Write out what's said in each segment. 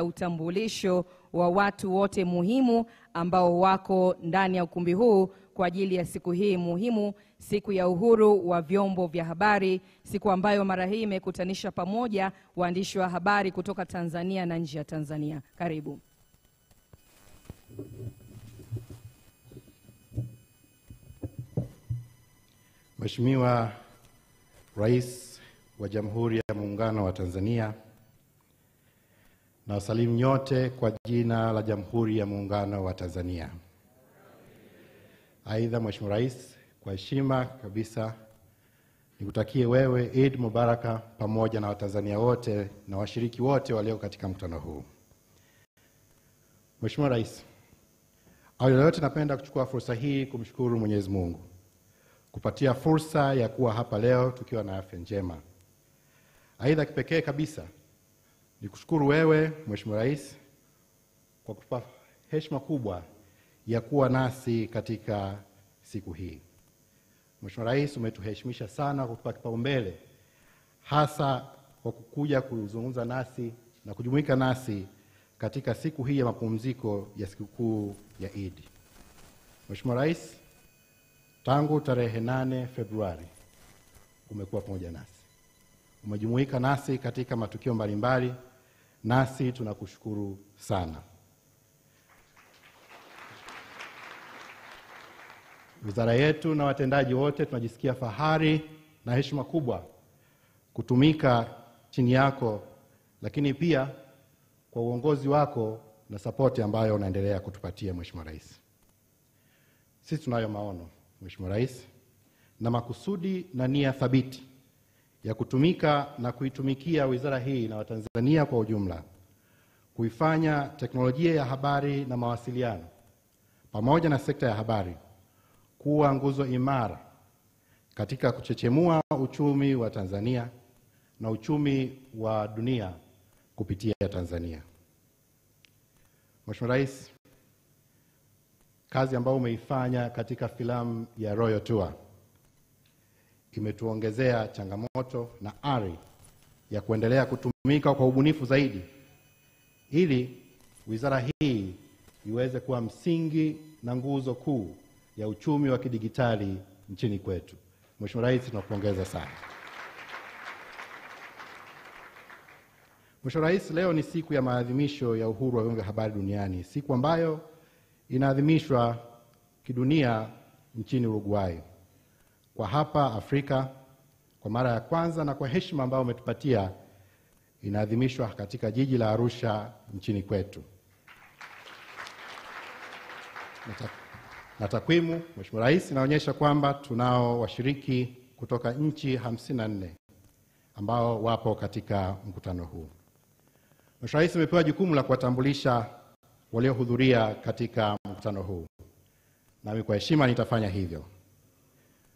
utambulisho wa watu wote muhimu ambao wako ndani ya ukumbi huu kwa ajili ya siku hii muhimu, siku ya uhuru wa vyombo vya habari, siku ambayo mara hii imekutanisha pamoja waandishi wa habari kutoka Tanzania na nje ya Tanzania. Karibu. Mheshimiwa Rais wa Jamhuri ya Muungano wa Tanzania, na wasalimu nyote kwa jina la Jamhuri ya Muungano wa Tanzania. Aidha, Mheshimiwa Rais, kwa heshima kabisa nikutakie wewe Eid Mubaraka pamoja na Watanzania wote na washiriki wote walio katika mkutano huu. Mheshimiwa Rais, awali yote napenda kuchukua fursa hii kumshukuru Mwenyezi Mungu kupatia fursa ya kuwa hapa leo tukiwa na afya njema. Aidha, kipekee kabisa nikushukuru wewe Mheshimiwa Rais kwa kutupa heshima kubwa ya kuwa nasi katika siku hii. Mheshimiwa Rais, umetuheshimisha sana kutupa kipaumbele, hasa kwa kukuja kuzungumza nasi na kujumuika nasi katika siku hii ya mapumziko ya sikukuu ya Eid. Mheshimiwa Rais, tangu tarehe 8 Februari umekuwa pamoja nasi. Umejumuika nasi katika matukio mbalimbali, nasi tunakushukuru sana. Wizara yetu na watendaji wote tunajisikia fahari na heshima kubwa kutumika chini yako, lakini pia kwa uongozi wako na sapoti ambayo unaendelea kutupatia Mheshimiwa Rais. Sisi tunayo maono Mheshimiwa Rais na makusudi na nia thabiti ya kutumika na kuitumikia wizara hii na Watanzania kwa ujumla, kuifanya teknolojia ya habari na mawasiliano pamoja na sekta ya habari kuwa nguzo imara katika kuchechemua uchumi wa Tanzania na uchumi wa dunia kupitia Tanzania. Mheshimiwa Rais, kazi ambayo umeifanya katika filamu ya Royal Tour imetuongezea changamoto na ari ya kuendelea kutumika kwa ubunifu zaidi ili wizara hii iweze kuwa msingi na nguzo kuu ya uchumi wa kidigitali nchini kwetu. Mheshimiwa Rais, tunakupongeza sana. Mheshimiwa Rais, leo ni siku ya maadhimisho ya uhuru wa vyombo vya habari duniani, siku ambayo inaadhimishwa kidunia nchini Uruguay. Kwa hapa Afrika, kwa mara ya kwanza na kwa heshima ambayo umetupatia, inaadhimishwa katika jiji la Arusha nchini kwetu. Na takwimu Mheshimiwa Rais inaonyesha kwamba tunao washiriki kutoka nchi 54 ambao wapo katika mkutano huu. Mheshimiwa Rais, umepewa jukumu la kuwatambulisha waliohudhuria katika mkutano huu. Nami kwa heshima nitafanya hivyo.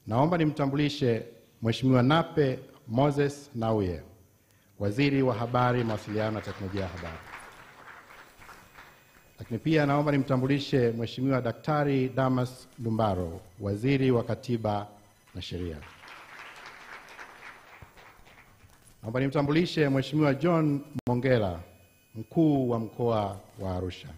Naomba nimtambulishe Mheshimiwa Nape Moses Nauye, Waziri wa Habari, Mawasiliano na Teknolojia ya Habari. Lakini pia naomba nimtambulishe Mheshimiwa Daktari Damas Dumbaro, Waziri wa Katiba na Sheria. Naomba nimtambulishe Mheshimiwa John Mongela, Mkuu wa Mkoa wa Arusha.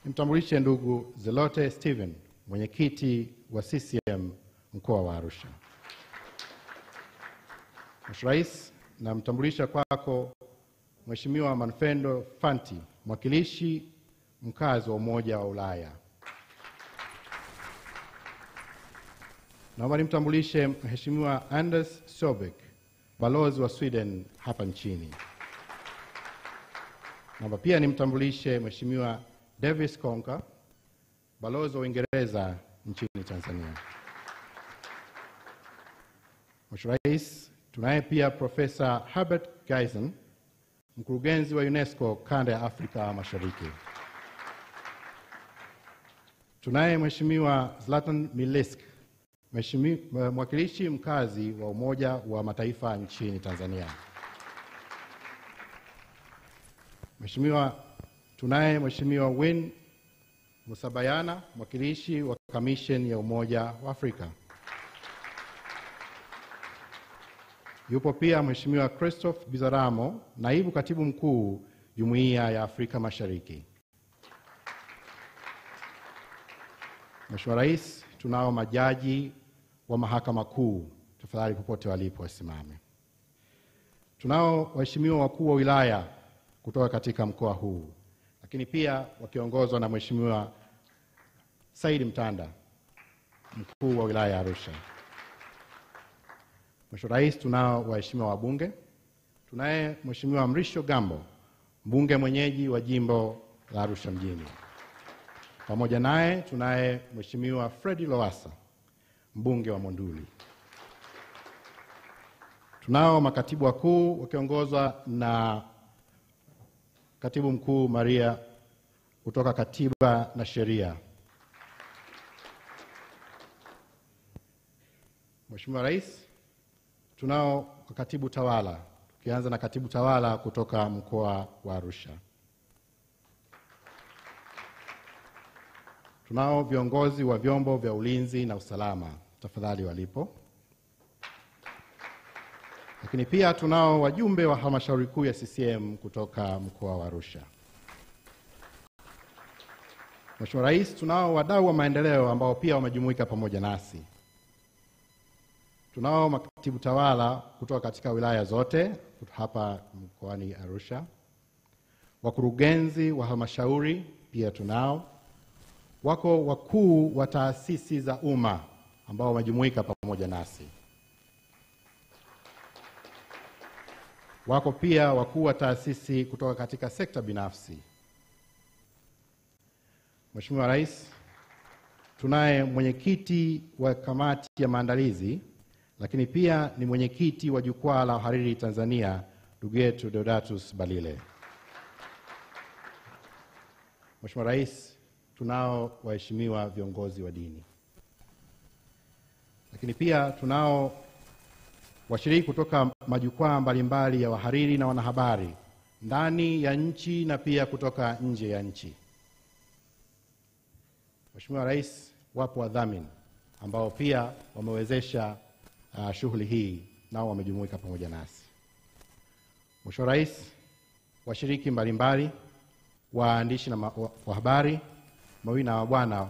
Nimtambulishe ndugu Zelote Steven, Mwenyekiti wa CCM Mkoa wa Arusha. Mheshimiwa Rais, namtambulisha kwako Mheshimiwa Manfendo Fanti, mwakilishi mkazi wa Umoja wa Ulaya. Naomba nimtambulishe Mheshimiwa Anders Sobek, balozi wa Sweden hapa nchini. Naomba pia nimtambulishe Mheshimiwa Davis Konka, balozi wa Uingereza nchini Tanzania. Mheshimiwa Rais, tunaye pia Profesa Herbert Geisen, mkurugenzi wa UNESCO kanda ya Afrika Mashariki. Tunaye Mheshimiwa Zlatan Milisk, mwakilishi mkazi wa Umoja wa Mataifa nchini Tanzania. Tunaye Mheshimiwa Win Musabayana, mwakilishi wa Commission ya Umoja wa Afrika. Yupo pia Mheshimiwa Christophe Bizaramo, naibu katibu mkuu Jumuiya ya Afrika Mashariki. Mheshimiwa Rais, tunao majaji wa Mahakama Kuu, tafadhali popote walipo wasimame. Tunao waheshimiwa wakuu wa wilaya kutoka katika mkoa huu, lakini pia wakiongozwa na Mheshimiwa Saidi Mtanda, mkuu wa wilaya ya Arusha. Mheshimiwa Rais, tunao waheshimiwa wabunge. Tunaye Mheshimiwa Mrisho Gambo, mbunge mwenyeji wa jimbo la Arusha mjini. Pamoja naye tunaye Mheshimiwa Fredi Lowassa, mbunge wa Monduli. Tunao makatibu wakuu wakiongozwa na Katibu Mkuu Maria kutoka Katiba na Sheria. Mheshimiwa Rais, tunao katibu tawala, tukianza na katibu tawala kutoka mkoa wa Arusha. Tunao viongozi wa vyombo vya ulinzi na usalama, tafadhali walipo. Lakini pia tunao wajumbe wa halmashauri kuu ya CCM kutoka mkoa wa Arusha. Mheshimiwa Rais, tunao wadau wa maendeleo ambao pia wamejumuika pamoja nasi. Tunao makatibu tawala kutoka katika wilaya zote hapa mkoani Arusha. Wakurugenzi wa halmashauri pia tunao. Wako wakuu wa taasisi za umma ambao wamejumuika pamoja nasi. Wako pia wakuu wa taasisi kutoka katika sekta binafsi. Mheshimiwa Rais, tunaye mwenyekiti wa kamati ya maandalizi, lakini pia ni mwenyekiti wa jukwaa la uhariri Tanzania, ndugu yetu Deodatus Balile. Mheshimiwa Rais, tunao waheshimiwa viongozi wa dini. Lakini pia tunao washiriki kutoka majukwaa mbalimbali ya wahariri na wanahabari ndani ya nchi na pia kutoka nje ya nchi. Mheshimiwa Rais, wapo wadhamini ambao pia wamewezesha shughuli hii, nao wamejumuika pamoja nasi. Mheshimiwa Rais, washiriki mbalimbali, waandishi na wa habari, mabibi na mabwana,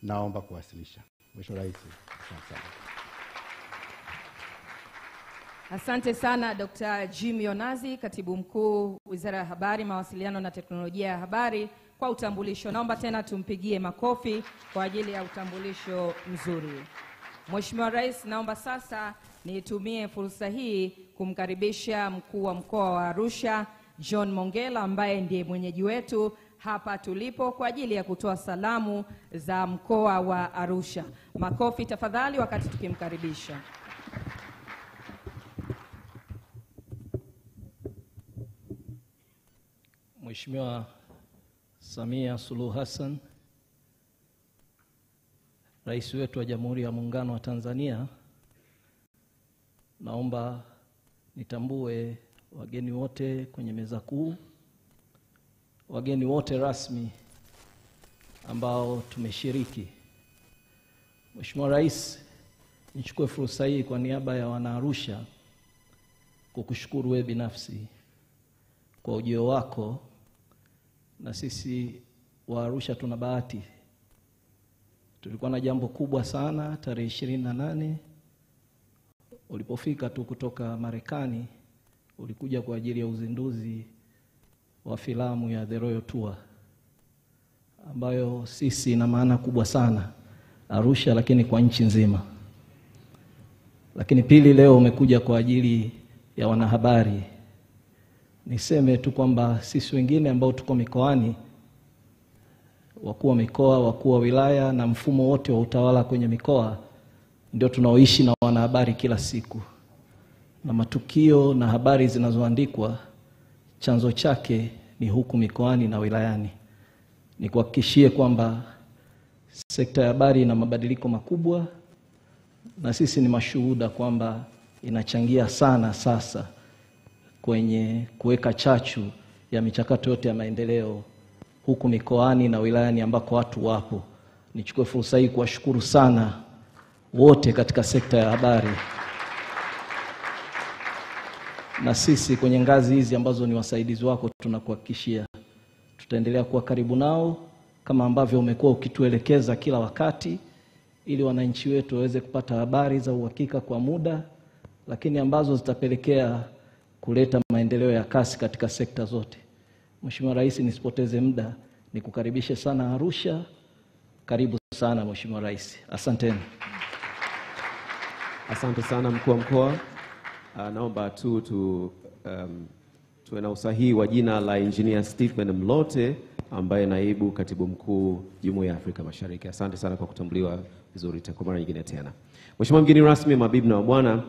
naomba kuwasilisha. Mheshimiwa Rais, asante. Asante sana Dr. Jimmy Onazi, Katibu Mkuu Wizara ya Habari, Mawasiliano na Teknolojia ya Habari, kwa utambulisho. Naomba tena tumpigie makofi kwa ajili ya utambulisho mzuri. Mheshimiwa Rais, naomba sasa nitumie fursa hii kumkaribisha Mkuu wa Mkoa wa Arusha John Mongela, ambaye ndiye mwenyeji wetu hapa tulipo, kwa ajili ya kutoa salamu za mkoa wa Arusha. Makofi tafadhali wakati tukimkaribisha. Mheshimiwa Samia Suluhu Hassan, Rais wetu wa Jamhuri ya Muungano wa Tanzania, naomba nitambue wageni wote kwenye meza kuu, wageni wote rasmi ambao tumeshiriki. Mheshimiwa Rais, nichukue fursa hii kwa niaba ya wana Arusha kukushukuru wewe binafsi kwa ujio wako. Na sisi wa Arusha tuna bahati. Tulikuwa na jambo kubwa sana tarehe 28. Ulipofika tu kutoka Marekani, ulikuja kwa ajili ya uzinduzi wa filamu ya The Royal Tour, ambayo sisi ina maana kubwa sana Arusha, lakini kwa nchi nzima. Lakini pili, leo umekuja kwa ajili ya wanahabari. Niseme tu kwamba sisi wengine ambao tuko mikoani, wakuu wa mikoa, wakuu wa wilaya na mfumo wote wa utawala kwenye mikoa, ndio tunaoishi na wanahabari kila siku. Na matukio na habari zinazoandikwa, chanzo chake ni huku mikoani na wilayani. Nikuhakikishie kwamba sekta ya habari ina mabadiliko makubwa, na sisi ni mashuhuda kwamba inachangia sana sasa kwenye kuweka chachu ya michakato yote ya maendeleo huku mikoani na wilayani ambako watu wapo. Nichukue fursa hii kuwashukuru sana wote katika sekta ya habari. na sisi kwenye ngazi hizi ambazo ni wasaidizi wako tunakuhakikishia tutaendelea kuwa karibu nao kama ambavyo umekuwa ukituelekeza kila wakati, ili wananchi wetu waweze kupata habari za uhakika kwa muda, lakini ambazo zitapelekea kuleta maendeleo ya kasi katika sekta zote. Mheshimiwa Rais, nisipoteze muda, nikukaribishe sana Arusha. Karibu sana Mheshimiwa Rais. Asanteni. Asante sana mkuu wa mkoa. Naomba tuwe na usahihi wa jina la Engineer Stephen Mlote ambaye naibu katibu mkuu Jumuiya ya Afrika Mashariki. Asante sana kwa kutambuliwa vizuri kwa mara nyingine tena. Mheshimiwa mgeni rasmi, mabibi na mabwana,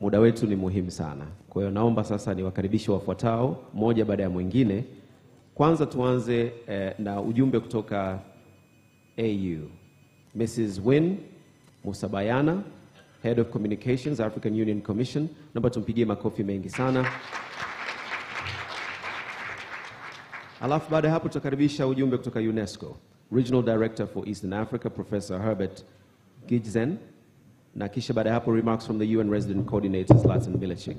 muda wetu ni muhimu sana. Kwa hiyo naomba sasa niwakaribishe wafuatao moja baada ya mwingine. Kwanza tuanze na ujumbe kutoka AU. Mrs. Win Musabayana, Head of Communications, African Union Commission. Naomba tumpigie makofi mengi sana. Alafu baada hapo tutakaribisha ujumbe kutoka UNESCO. Regional Director for Eastern Africa, Professor Herbert Gijzen. Na kisha baada hapo remarks from the UN Resident Coordinator, Zlatan Milicic,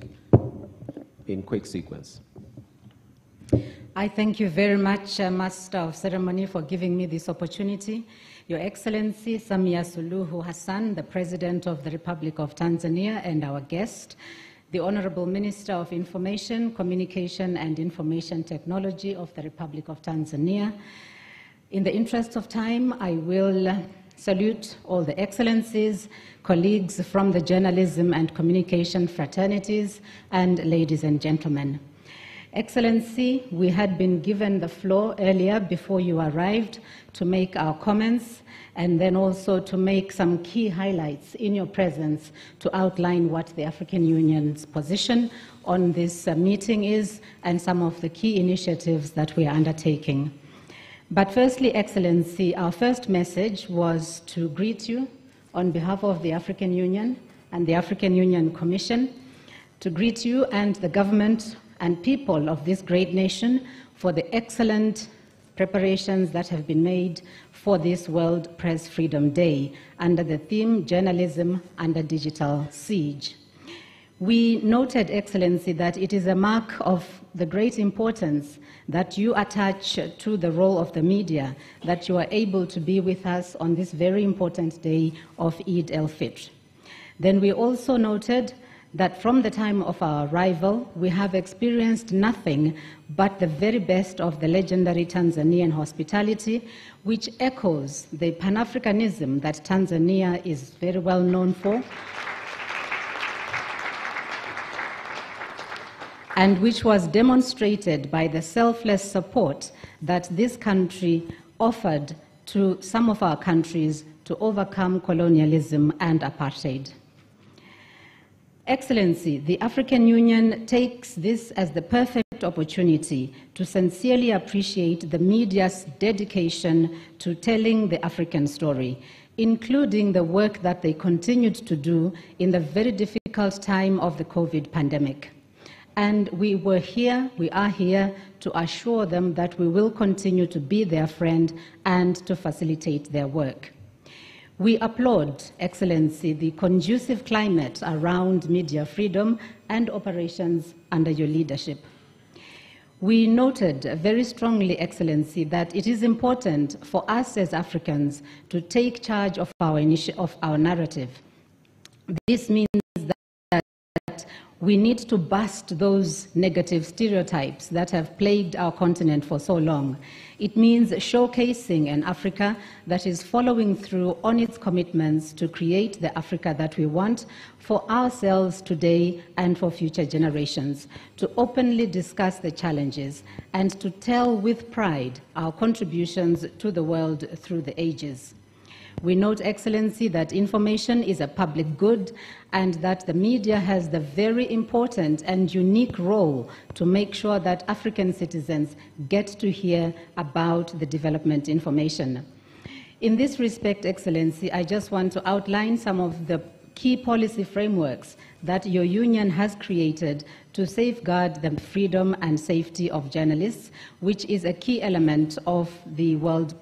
in quick sequence. I thank you very much, Master of Ceremony, for giving me this opportunity. Your Excellency, Samia Suluhu Hassan, the President of the Republic of Tanzania, and our guest, the Honorable Minister of Information, Communication and Information Technology of the Republic of Tanzania. In the interest of time, I will salute all the excellencies, colleagues from the journalism and communication fraternities, and ladies and gentlemen. Excellency, we had been given the floor earlier before you arrived to make our comments and then also to make some key highlights in your presence to outline what the African Union's position on this meeting is and some of the key initiatives that we are undertaking. But firstly, Excellency, our first message was to greet you on behalf of the African Union and the African Union Commission, to greet you and the government and people of this great nation for the excellent preparations that have been made for this World Press Freedom Day under the theme Journalism Under Digital Siege. We noted, Excellency, that it is a mark of the great importance that you attach to the role of the media, that you are able to be with us on this very important day of Eid al-Fitr. Then we also noted that from the time of our arrival, we have experienced nothing but the very best of the legendary Tanzanian hospitality, which echoes the Pan-Africanism that Tanzania is very well known for, and which was demonstrated by the selfless support that this country offered to some of our countries to overcome colonialism and apartheid. Excellency, the African Union takes this as the perfect opportunity to sincerely appreciate the media's dedication to telling the African story, including the work that they continued to do in the very difficult time of the COVID pandemic. And we are here to assure them that we will continue to be their friend and to facilitate their work. We applaud, Excellency, the conducive climate around media freedom and operations under your leadership. We noted very strongly, Excellency, that it is important for us as Africans to take charge of our narrative. This means that we need to bust those negative stereotypes that have plagued our continent for so long. It means showcasing an Africa that is following through on its commitments to create the Africa that we want for ourselves today and for future generations, to openly discuss the challenges and to tell with pride our contributions to the world through the ages. We note, Excellency, that information is a public good and that the media has the very important and unique role to make sure that African citizens get to hear about the development information. In this respect, Excellency, I just want to outline some of the key policy frameworks that your union has created to safeguard the freedom and safety of journalists, which is a key element of the World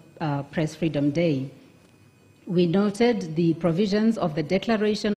Press Freedom Day. We noted the provisions of the Declaration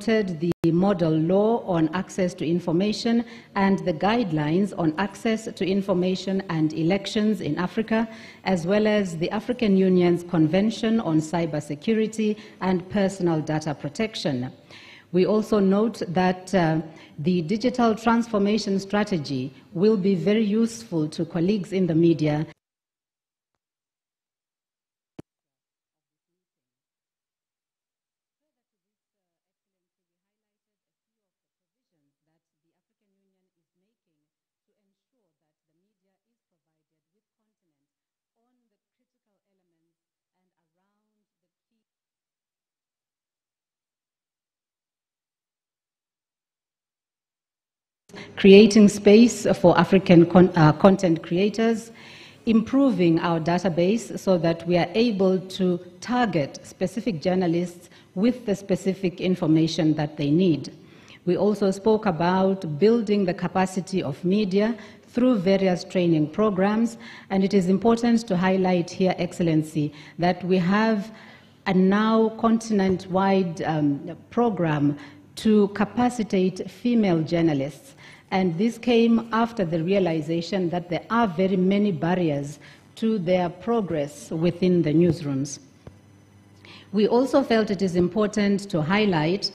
the model law on access to information and the guidelines on access to information and elections in Africa, as well as the African Union's Convention on Cybersecurity and Personal Data Protection. We also note that the digital transformation strategy will be very useful to colleagues in the media . Creating space for African content creators, improving our database so that we are able to target specific journalists with the specific information that they need. We also spoke about building the capacity of media through various training programs, and it is important to highlight here, Excellency, that we have a now continent-wide program to capacitate female journalists. And this came after the realization that there are very many barriers to their progress within the newsrooms. We also felt it is important to highlight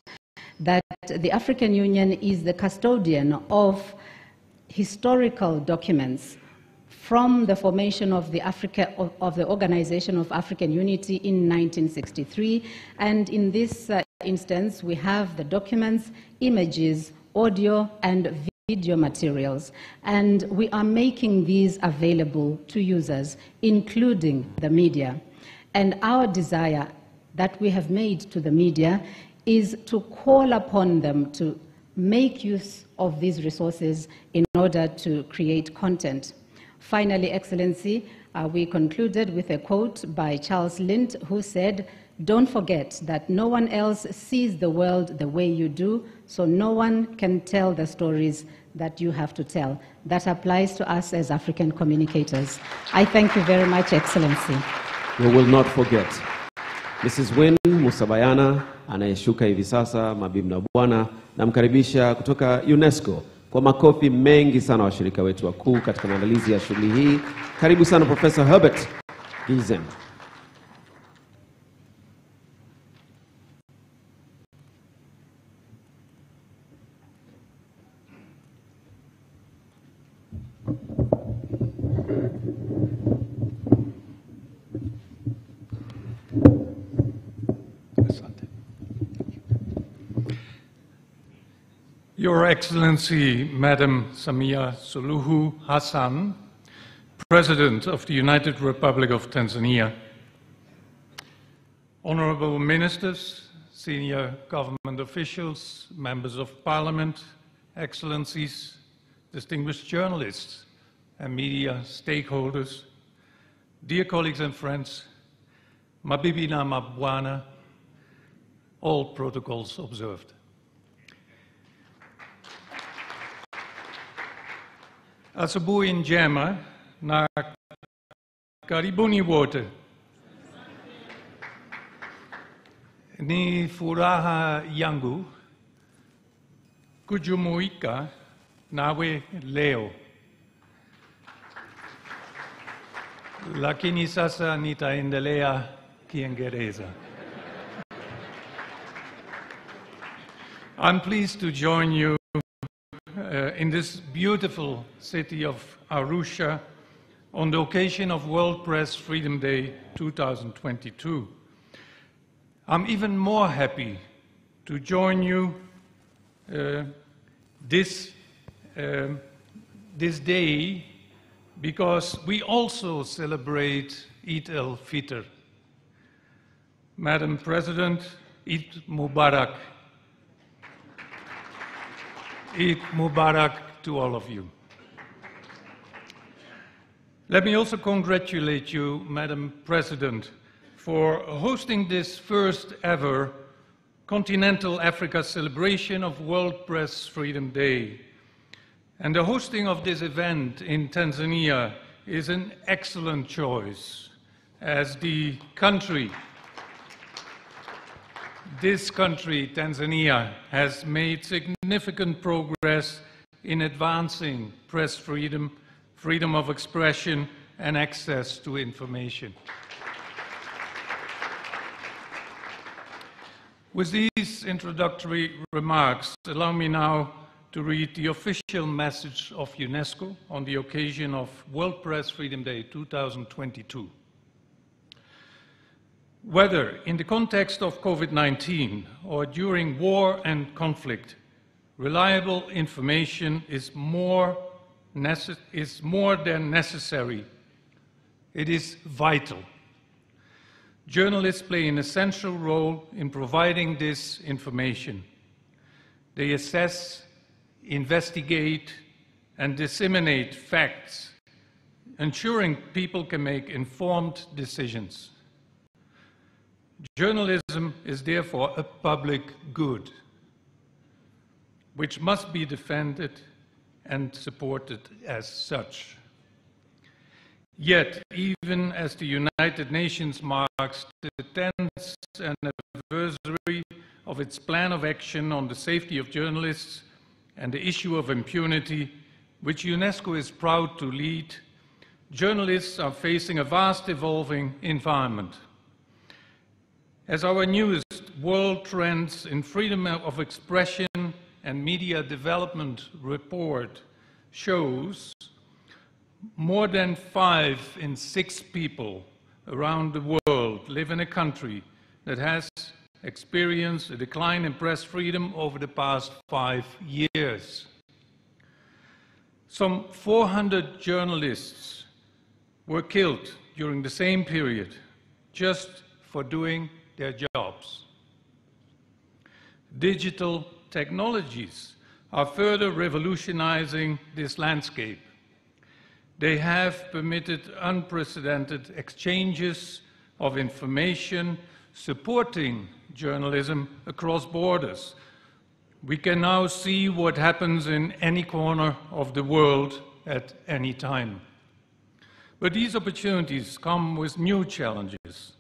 that the African Union is the custodian of historical documents from the formation of the Organization of African Unity in 1963. And in this instance, we have the documents, images, audio, and video materials, and we are making these available to users, including the media. And our desire that we have made to the media is to call upon them to make use of these resources in order to create content. Finally, Excellency, we concluded with a quote by Charles Lint, who said, "Don't forget that no one else sees the world the way you do, so no one can tell the stories that you have to tell." That applies to us as African communicators. I thank you very much, Excellency. We will not forget. Mrs. Win Musabayana anayeshuka hivi sasa, mabibi na bwana, namkaribisha kutoka UNESCO. Kwa makofi mengi sana washirika wetu wakuu katika maandalizi ya shughuli hii. Karibu sana Professor Herbert Gizen. Your Excellency, Madam Samia Suluhu Hassan, President of the United Republic of Tanzania, Honorable Ministers, senior government officials, members of Parliament, Excellencies, distinguished journalists and media stakeholders, dear colleagues and friends, mabibi na mabwana, all protocols observed. Asubuhi njema na karibuni wote. Ni furaha yangu kujumuika nawe leo. Lakini sasa nitaendelea Kiingereza. I'm pleased to join you in this beautiful city of Arusha on the occasion of World Press Freedom Day 2022. I'm even more happy to join you this day because we also celebrate Eid al-Fitr. Madam President, Eid Mubarak. Eid Mubarak to all of you. Let me also congratulate you, Madam President, for hosting this first ever Continental Africa celebration of World Press Freedom Day. And the hosting of this event in Tanzania is an excellent choice, as this country, Tanzania, has made significant progress in advancing press freedom, freedom of expression, and access to information. With these introductory remarks, allow me now to read the official message of UNESCO on the occasion of World Press Freedom Day 2022. Whether in the context of COVID-19 or during war and conflict, reliable information is more than necessary. It is vital. Journalists play an essential role in providing this information. They assess, investigate, and disseminate facts, ensuring people can make informed decisions. Journalism is therefore a public good, which must be defended and supported as such. Yet, even as the United Nations marks the 10th anniversary of its plan of action on the safety of journalists and the issue of impunity, which UNESCO is proud to lead, journalists are facing a vast evolving environment. As our newest World Trends in Freedom of Expression and Media Development report shows, more than 5 in 6 people around the world live in a country that has experienced a decline in press freedom over the past 5 years. Some 400 journalists were killed during the same period just for doing their jobs. Digital technologies are further revolutionizing this landscape. They have permitted unprecedented exchanges of information supporting journalism across borders. We can now see what happens in any corner of the world at any time. But these opportunities come with new challenges.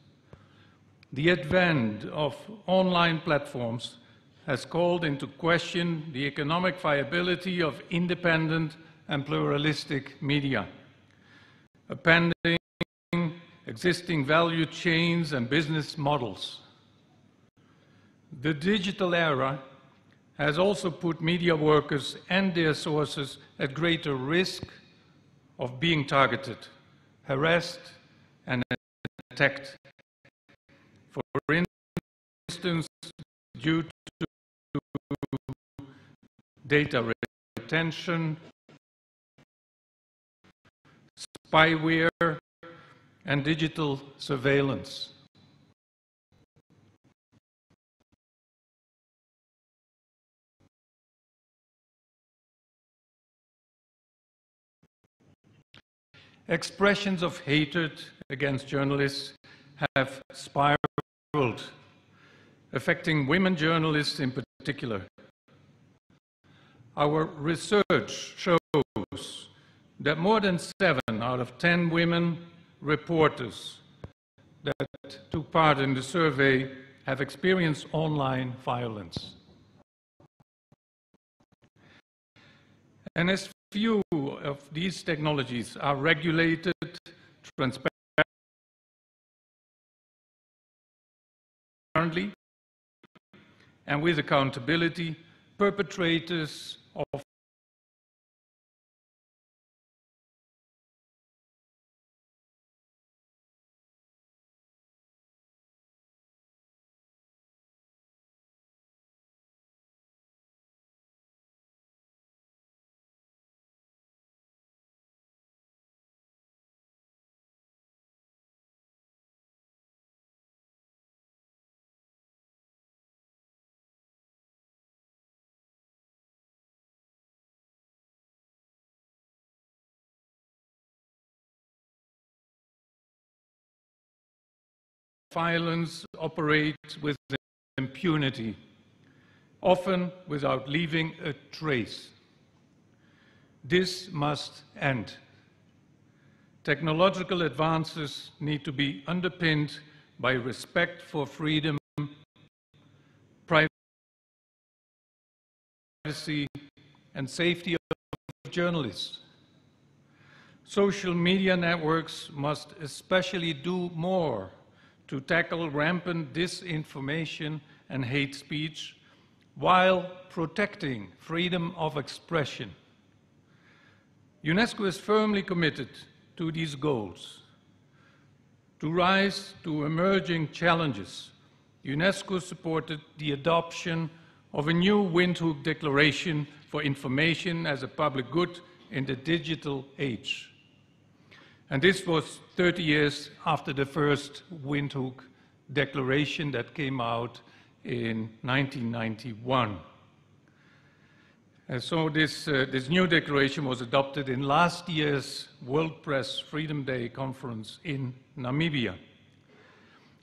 The advent of online platforms has called into question the economic viability of independent and pluralistic media, upending existing value chains and business models. The digital era has also put media workers and their sources at greater risk of being targeted, harassed, and attacked. For instance, due to data retention, spyware, and digital surveillance. Expressions of hatred against journalists have spiraled, affecting women journalists in particular. Our research shows that more than 7 out of 10 women reporters that took part in the survey have experienced online violence. And as few of these technologies are regulated, transparently, and with accountability, perpetrators of violence operate with impunity, often without leaving a trace. This must end. Technological advances need to be underpinned by respect for freedom, privacy, and safety of journalists. Social media networks must especially do more to tackle rampant disinformation and hate speech while protecting freedom of expression. UNESCO is firmly committed to these goals. To rise to emerging challenges, UNESCO supported the adoption of a new Windhoek Declaration for Information as a Public Good in the Digital Age. And this was 30 years after the first Windhoek Declaration that came out in 1991. And so this new declaration was adopted in last year's World Press Freedom Day conference in Namibia.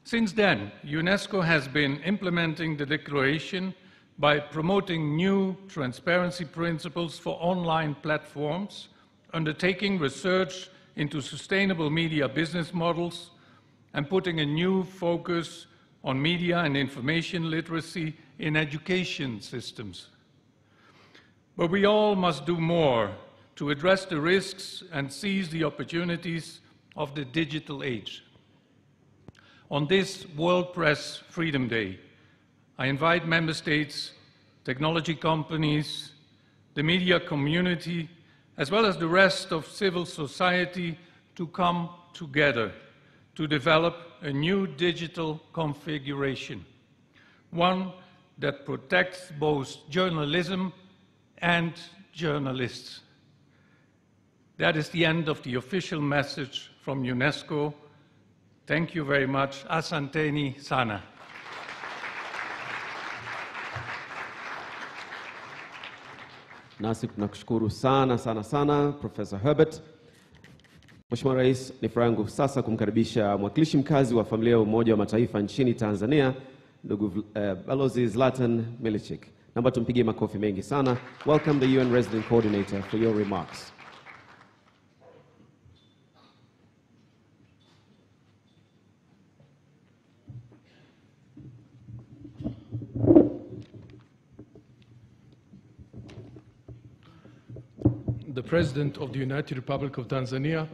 Since then, UNESCO has been implementing the declaration by promoting new transparency principles for online platforms, undertaking research into sustainable media business models, and putting a new focus on media and information literacy in education systems. But we all must do more to address the risks and seize the opportunities of the digital age. On this World Press Freedom Day, I invite member states, technology companies, the media community, as well as the rest of civil society to come together to develop a new digital configuration, one that protects both journalism and journalists. That is the end of the official message from UNESCO. Thank you very much. Asanteni sana. Nasi tunakushukuru sana sana sana Professor Herbert. Mheshimiwa Rais, ni furaha yangu sasa kumkaribisha mwakilishi mkazi wa familia ya Umoja wa Mataifa nchini Tanzania, ndugu Balozi Zlatan Milicic. Naomba tumpigie makofi mengi sana. Welcome the UN Resident Coordinator for your remarks. The President of the United Republic of Tanzania,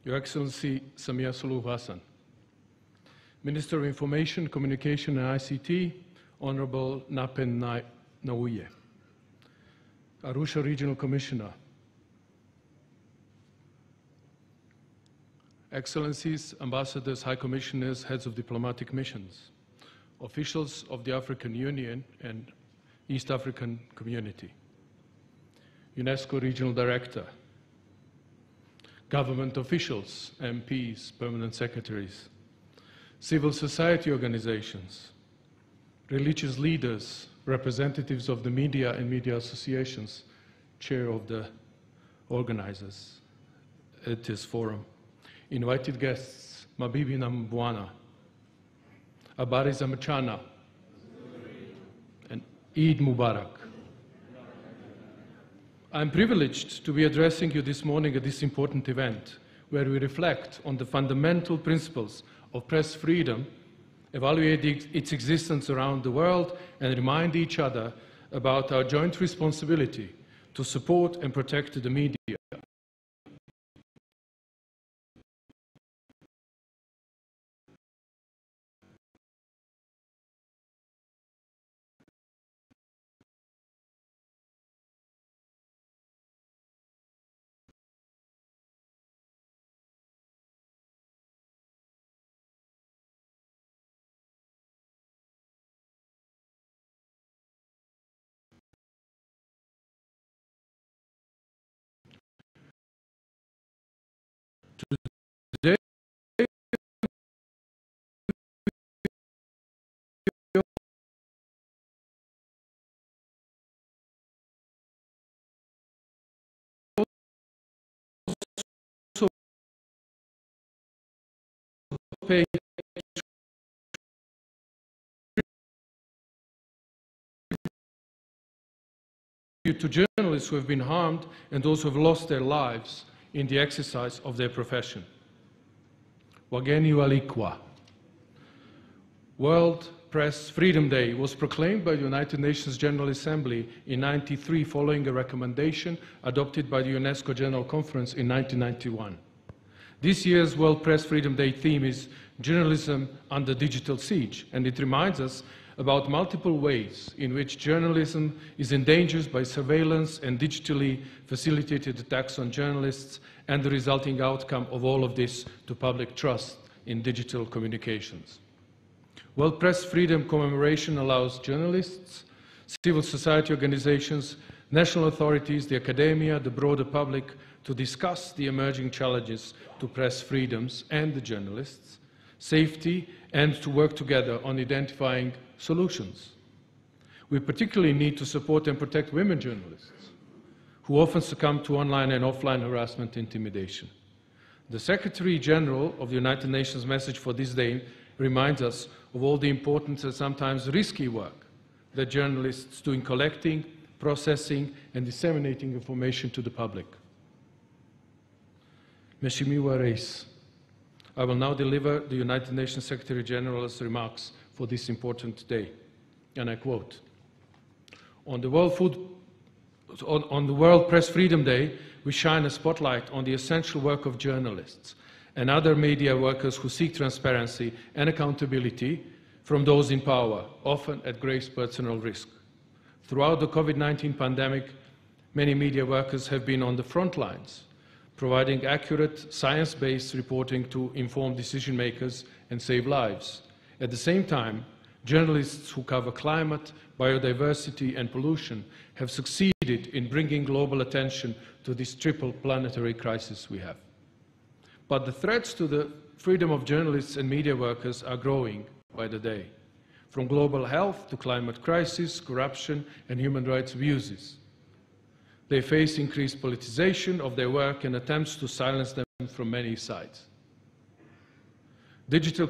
Your Excellency Samia Suluhu Hassan, Minister of Information, Communication and ICT, Honorable Napen Nnauye, Arusha Regional Commissioner, Excellencies, Ambassadors, High Commissioners, Heads of Diplomatic Missions, officials of the African Union and East African Community, UNESCO Regional Director, government officials, MPs, permanent secretaries, civil society organizations, religious leaders, representatives of the media and media associations, chair of the organizers at this forum, invited guests, Mabibi na Mbwana, Habari za mchana, and Eid Mubarak. I'm privileged to be addressing you this morning at this important event, where we reflect on the fundamental principles of press freedom, evaluate its existence around the world, and remind each other about our joint responsibility to support and protect the media. Today, pay to journalists who have been harmed and those who have lost their lives in the exercise of their profession. Wageni walikwa. World Press Freedom Day was proclaimed by the United Nations General Assembly in 1993 following a recommendation adopted by the UNESCO General Conference in 1991. This year's World Press Freedom Day theme is Journalism Under Digital Siege, and it reminds us about multiple ways in which journalism is endangered by surveillance and digitally facilitated attacks on journalists, and the resulting outcome of all of this to public trust in digital communications. World Press Freedom Commemoration allows journalists, civil society organizations, national authorities, the academia, the broader public to discuss the emerging challenges to press freedoms and the journalists, safety, and to work together on identifying solutions. We particularly need to support and protect women journalists, who often succumb to online and offline harassment and intimidation. The Secretary General of the United Nations message for this day reminds us of all the important and sometimes risky work that journalists do in collecting, processing, and disseminating information to the public. Mheshimiwa Rais, I will now deliver the United Nations Secretary General's remarks for this important day, and I quote, On the World Press Freedom Day, we shine a spotlight on the essential work of journalists and other media workers who seek transparency and accountability from those in power, often at great personal risk. Throughout the COVID-19 pandemic, many media workers have been on the front lines, providing accurate, science-based reporting to inform decision makers and save lives. At the same time, journalists who cover climate, biodiversity, and pollution have succeeded in bringing global attention to this triple planetary crisis we have. But the threats to the freedom of journalists and media workers are growing by the day, from global health to climate crisis, corruption, and human rights abuses. They face increased politicization of their work and attempts to silence them from many sides. Digital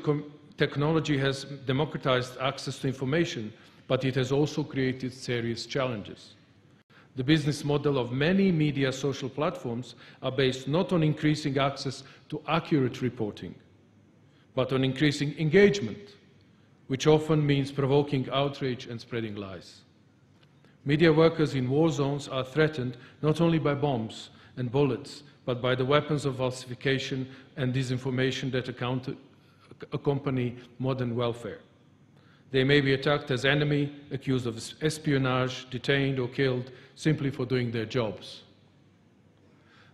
technology has democratized access to information, but it has also created serious challenges. The business model of many media social platforms are based not on increasing access to accurate reporting, but on increasing engagement, which often means provoking outrage and spreading lies. Media workers in war zones are threatened not only by bombs and bullets, but by the weapons of falsification and disinformation that accompany modern warfare. They may be attacked as enemy, accused of espionage, detained or killed simply for doing their jobs.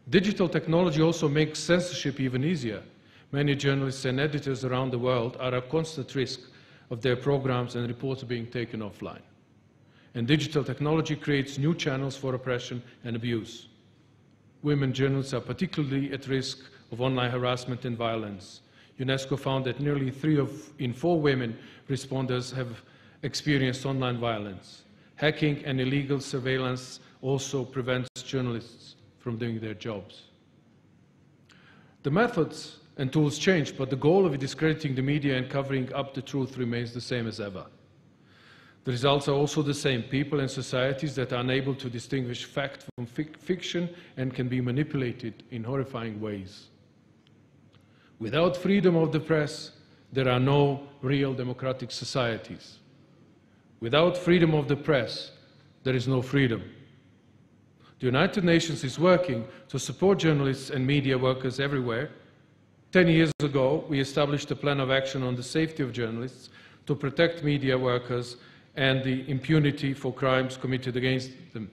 Digital technology also makes censorship even easier. Many journalists and editors around the world are at constant risk of their programs and reports being taken offline. And digital technology creates new channels for oppression and abuse. Women journalists are particularly at risk of online harassment and violence. UNESCO found that nearly 3 in 4 women responders have experienced online violence. Hacking and illegal surveillance also prevents journalists from doing their jobs. The methods and tools change, but the goal of discrediting the media and covering up the truth remains the same as ever. The results are also the same: people and societies that are unable to distinguish fact from fiction and can be manipulated in horrifying ways. Without freedom of the press, there are no real democratic societies. Without freedom of the press, there is no freedom. The United Nations is working to support journalists and media workers everywhere. 10 years ago, we established a plan of action on the safety of journalists to protect media workers and the impunity for crimes committed against them.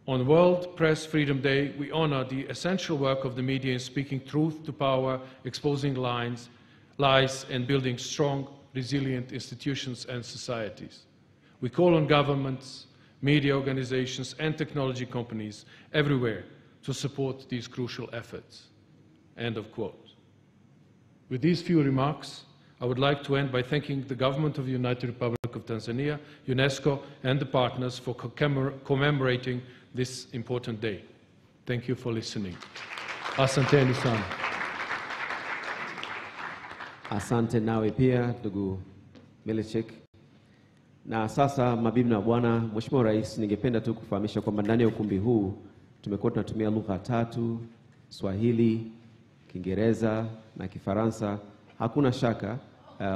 On World Press Freedom Day, we honor the essential work of the media in speaking truth to power, exposing lies, and building strong, resilient institutions and societies. We call on governments, media organizations, and technology companies everywhere to support these crucial efforts. End of quote. With these few remarks, I would like to end by thanking the government of the United Republic of Tanzania, UNESCO, and the partners for commemorating this important day. Thank you for listening. Asanteni sana. Asante nawe pia ndugu Milechek. Na sasa mabibi na bwana, Mheshimiwa Rais, ningependa tu kufahamisha kwamba ndani ya ukumbi huu tumekuwa tunatumia lugha 3, Swahili, Kiingereza na Kifaransa. Hakuna shaka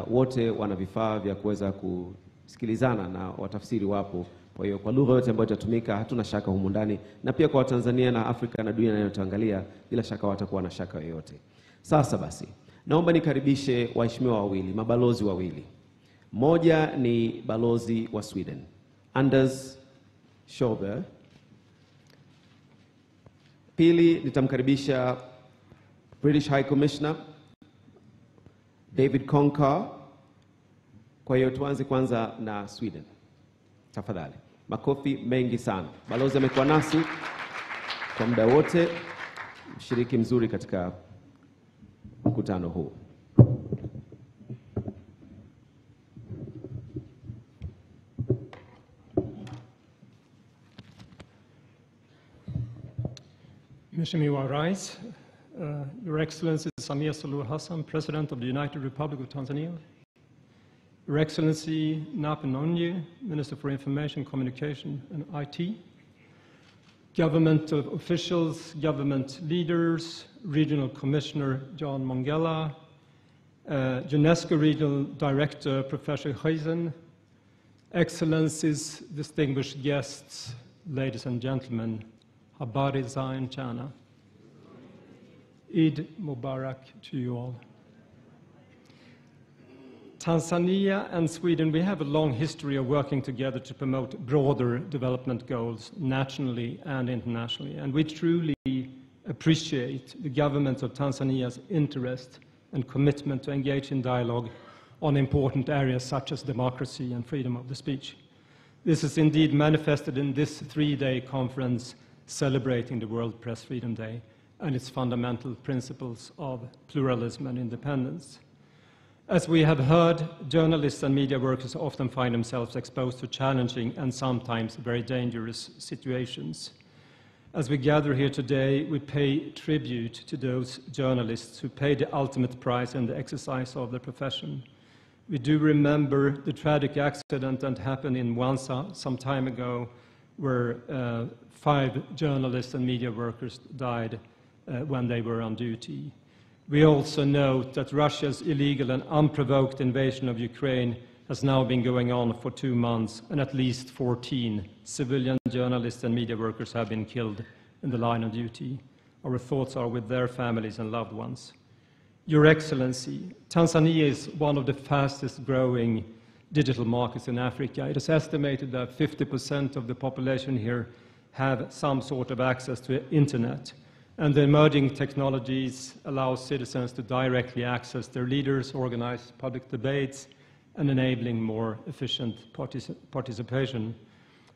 wote wana vifaa vya kuweza kusikilizana na watafsiri wapo. Kwa hiyo kwa lugha yote ambayo itatumika hatuna shaka humu ndani, na pia kwa Watanzania na Afrika na dunia inayotuangalia bila shaka watakuwa na shaka yoyote. Sasa basi, naomba nikaribishe waheshimiwa wawili, mabalozi wawili. Moja ni balozi wa Sweden, Anders Schober. Pili nitamkaribisha British High Commissioner David Konkar. Kwa hiyo tuanze kwanza na Sweden. Tafadhali. Makofi mengi sana. Balozi amekuwa nasi kwa muda wote, mshiriki mzuri katika mkutano huu. Mheshimiwa Rais, Your Excellency Samia Suluhu Hassan, President of the United Republic of Tanzania, Your Excellency Nape Nnauye, Minister for Information, Communication and IT, government officials, government leaders, Regional Commissioner John Mongella, UNESCO Regional Director Professor Heisen, Excellencies, distinguished guests, ladies and gentlemen, Habari za JANA. Eid Mubarak to you all. Tanzania and Sweden, we have a long history of working together to promote broader development goals nationally and internationally. And we truly appreciate the government of Tanzania's interest and commitment to engage in dialogue on important areas such as democracy and freedom of the speech. This is indeed manifested in this 3-day conference celebrating the World Press Freedom Day and its fundamental principles of pluralism and independence. As we have heard, journalists and media workers often find themselves exposed to challenging and sometimes very dangerous situations. As we gather here today, we pay tribute to those journalists who pay the ultimate price in the exercise of their profession. We do remember the tragic accident that happened in Wansa some time ago, where 5 journalists and media workers died when they were on duty. We also note that Russia's illegal and unprovoked invasion of Ukraine has now been going on for 2 months, and at least 14 civilian journalists and media workers have been killed in the line of duty. Our thoughts are with their families and loved ones. Your Excellency, Tanzania is one of the fastest growing digital markets in Africa. It is estimated that 50% of the population here have some sort of access to the internet. And the emerging technologies allow citizens to directly access their leaders, organize public debates, and enabling more efficient participation.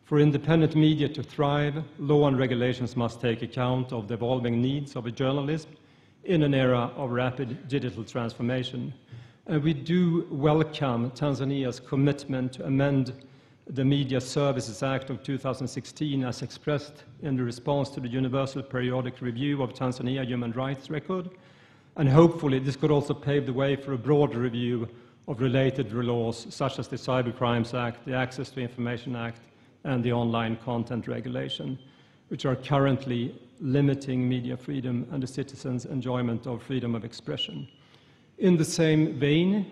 For independent media to thrive, law and regulations must take account of the evolving needs of a journalism in an era of rapid digital transformation. And we do welcome Tanzania's commitment to amend the Media Services Act of 2016 as expressed in the response to the Universal Periodic Review of Tanzania Human Rights Record. And hopefully this could also pave the way for a broader review of related laws such as the Cybercrimes Act, the Access to Information Act, and the Online Content Regulation, which are currently limiting media freedom and the citizens' enjoyment of freedom of expression. In the same vein,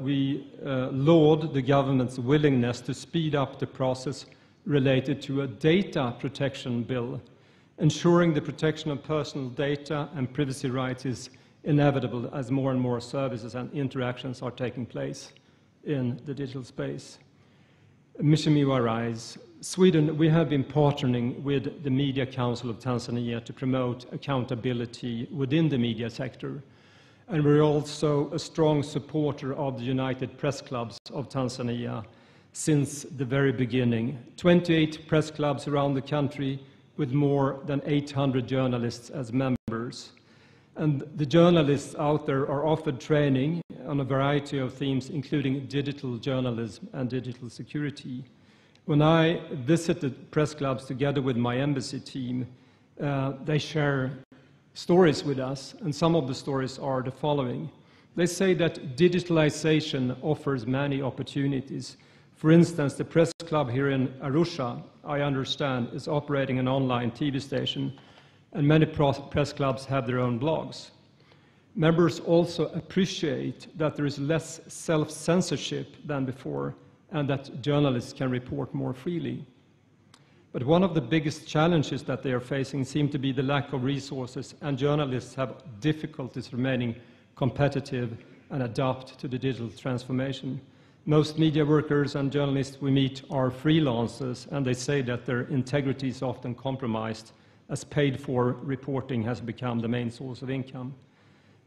we laud the government's willingness to speed up the process related to a data protection bill. Ensuring the protection of personal data and privacy rights is inevitable as more and more services and interactions are taking place in the digital space. Mheshimiwa Rais, Sweden, we have been partnering with the Media Council of Tanzania to promote accountability within the media sector. And we're also a strong supporter of the United Press Clubs of Tanzania since the very beginning. 28 press clubs around the country with more than 800 journalists as members. And the journalists out there are offered training on a variety of themes, including digital journalism and digital security. When I visited press clubs together with my embassy team, they share stories with us, and some of the stories are the following. They say that digitalization offers many opportunities For instance, the press club here in Arusha, I understand, is operating an online TV station, and many press clubs have their own blogs. Members also appreciate that there is less self-censorship than before, and that journalists can report more freely. But one of the biggest challenges that they are facing seems to be the lack of resources, and journalists have difficulties remaining competitive and adapt to the digital transformation. Most media workers and journalists we meet are freelancers, and they say that their integrity is often compromised as paid-for reporting has become the main source of income.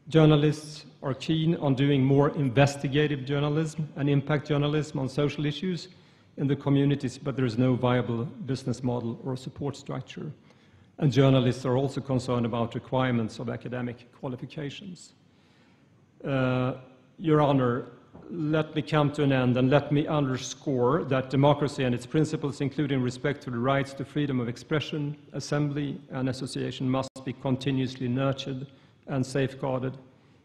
Journalists are keen on doing more investigative journalism and impact journalism on social issues in the communities, but there is no viable business model or support structure. And journalists are also concerned about requirements of academic qualifications. Your Honor, let me come to an end and let me underscore that democracy and its principles, including respect for the rights to freedom of expression, assembly, and association, must be continuously nurtured and safeguarded.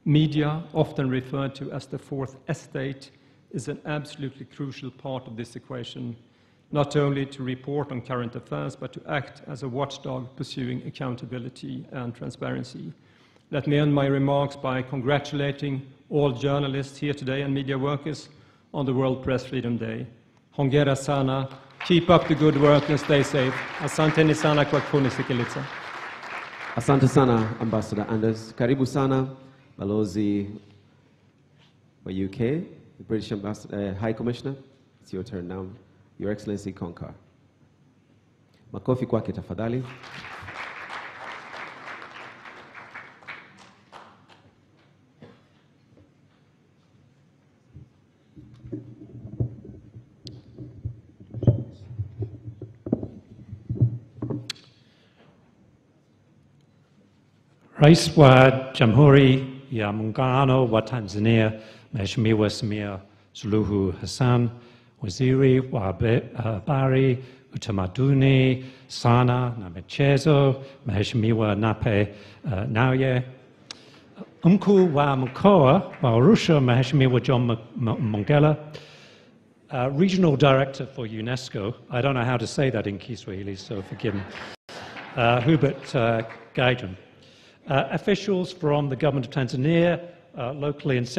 Media, often referred to as the fourth estate, is an absolutely crucial part of this equation, not only to report on current affairs, but to act as a watchdog pursuing accountability and transparency. Let me end my remarks by congratulating all journalists here today and media workers on the World Press Freedom Day. Hongera sana, keep up the good work and stay safe. Asante ni sana kwa kunisikiliza. Asante sana, Ambassador Anders. Karibu sana, Balozi for UK, the British Ambassador, High Commissioner. It's your turn now. Your Excellency Konkar. Makofi kwake tafadhali. Rais wa Jamhuri ya Muungano wa Tanzania, Mheshimiwa Samia Suluhu Hassan, Waziri wa Habari, Utamaduni, Sanaa na Michezo, Mheshimiwa Nape Nnauye, Mkuu wa Mkoa wa Arusha, Mheshimiwa John Mongella, Regional Director for UNESCO, I don't know how to say that in Kiswahili, so forgive me, Hubert Gaidron. Officials from the government of Tanzania, locally and centrally,